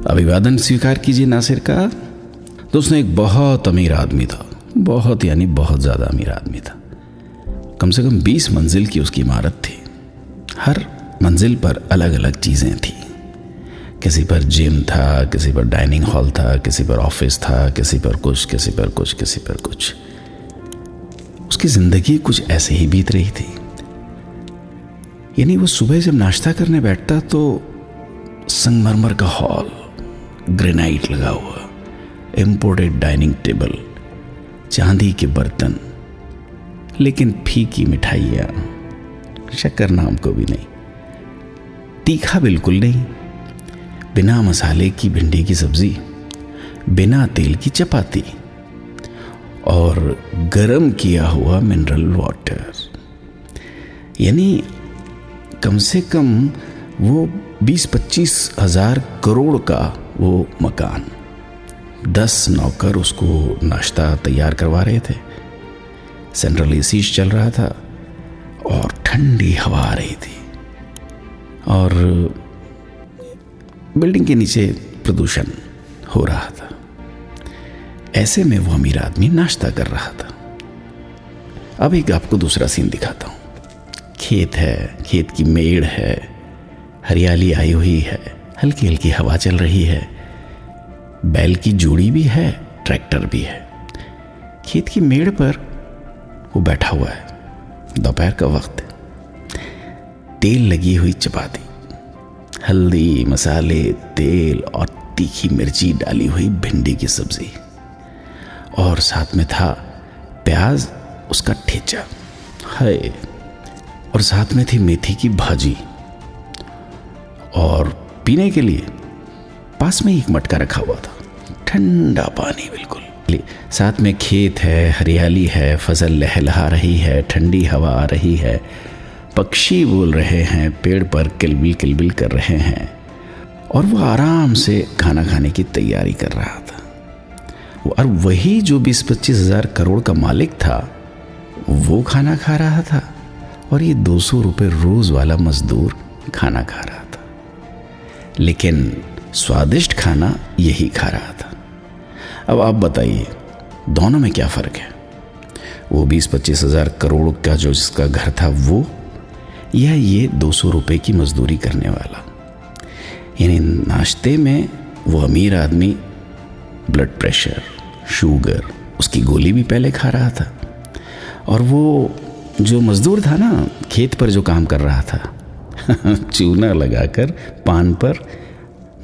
अभिवादन स्वीकार कीजिए नासिर का। दोस्तों, एक बहुत अमीर आदमी था, बहुत यानी बहुत ज़्यादा अमीर आदमी था। कम से कम 20 मंजिल की उसकी इमारत थी। हर मंजिल पर अलग अलग चीज़ें थी। किसी पर जिम था, किसी पर डाइनिंग हॉल था, किसी पर ऑफिस था, किसी पर कुछ, किसी पर कुछ, किसी पर कुछ। उसकी ज़िंदगी कुछ ऐसे ही बीत रही थी। यानी वो सुबह जब नाश्ता करने बैठता तो संगमरमर का हॉल, ग्रेनाइट लगा हुआ, इम्पोर्टेड डाइनिंग टेबल, चांदी के बर्तन, लेकिन फीकी मिठाइयाँ, शक्कर नाम को भी नहीं, तीखा बिल्कुल नहीं, बिना मसाले की भिंडी की सब्जी, बिना तेल की चपाती और गरम किया हुआ मिनरल वाटर। यानी कम से कम वो 20-25 हजार करोड़ का वो मकान, 10 नौकर उसको नाश्ता तैयार करवा रहे थे, सेंट्रल एसी चल रहा था और ठंडी हवा आ रही थी और बिल्डिंग के नीचे प्रदूषण हो रहा था। ऐसे में वो अमीर आदमी नाश्ता कर रहा था। अब एक आपको दूसरा सीन दिखाता हूँ। खेत है, खेत की मेड़ है, हरियाली आई हुई है, हल्की हल्की हवा चल रही है, बैल की जोड़ी भी है, ट्रैक्टर भी है। खेत की मेड़ पर वो बैठा हुआ है, दोपहर का वक्त, तेल लगी हुई चपाती, हल्दी, मसाले, तेल और तीखी मिर्ची डाली हुई भिंडी की सब्जी, और साथ में था प्याज, उसका ठेचा है, और साथ में थी मेथी की भाजी, और पीने के लिए पास में एक मटका रखा हुआ था, ठंडा पानी बिल्कुल। साथ में खेत है, हरियाली है, फसल लहलहा रही है, ठंडी हवा आ रही है, पक्षी बोल रहे हैं, पेड़ पर किलबिल कर रहे हैं, और वो आराम से खाना खाने की तैयारी कर रहा था। और वही जो 20-25 हजार करोड़ का मालिक था वो खाना खा रहा था, और ये 200 रुपये रोज वाला मजदूर खाना खा रहा था। लेकिन स्वादिष्ट खाना यही खा रहा था। अब आप बताइए दोनों में क्या फर्क है? वो 20-25 हजार करोड़ का जो जिसका घर था वो, या ये 200 रुपये की मजदूरी करने वाला? यानी नाश्ते में वो अमीर आदमी ब्लड प्रेशर, शुगर, उसकी गोली भी पहले खा रहा था, और वो जो मजदूर था ना, खेत पर जो काम कर रहा था चूना लगाकर पान पर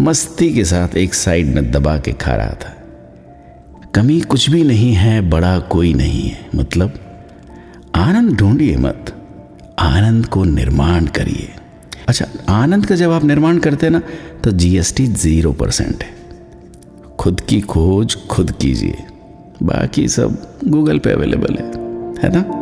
मस्ती के साथ एक साइड में दबा के खा रहा था। कमी कुछ भी नहीं है, बड़ा कोई नहीं है। मतलब आनंद ढूंढिए मत, आनंद को निर्माण करिए। अच्छा, आनंद का जब आप निर्माण करते हैं ना, तो GST 0% है। खुद की खोज खुद कीजिए, बाकी सब गूगल पे अवेलेबल है ना।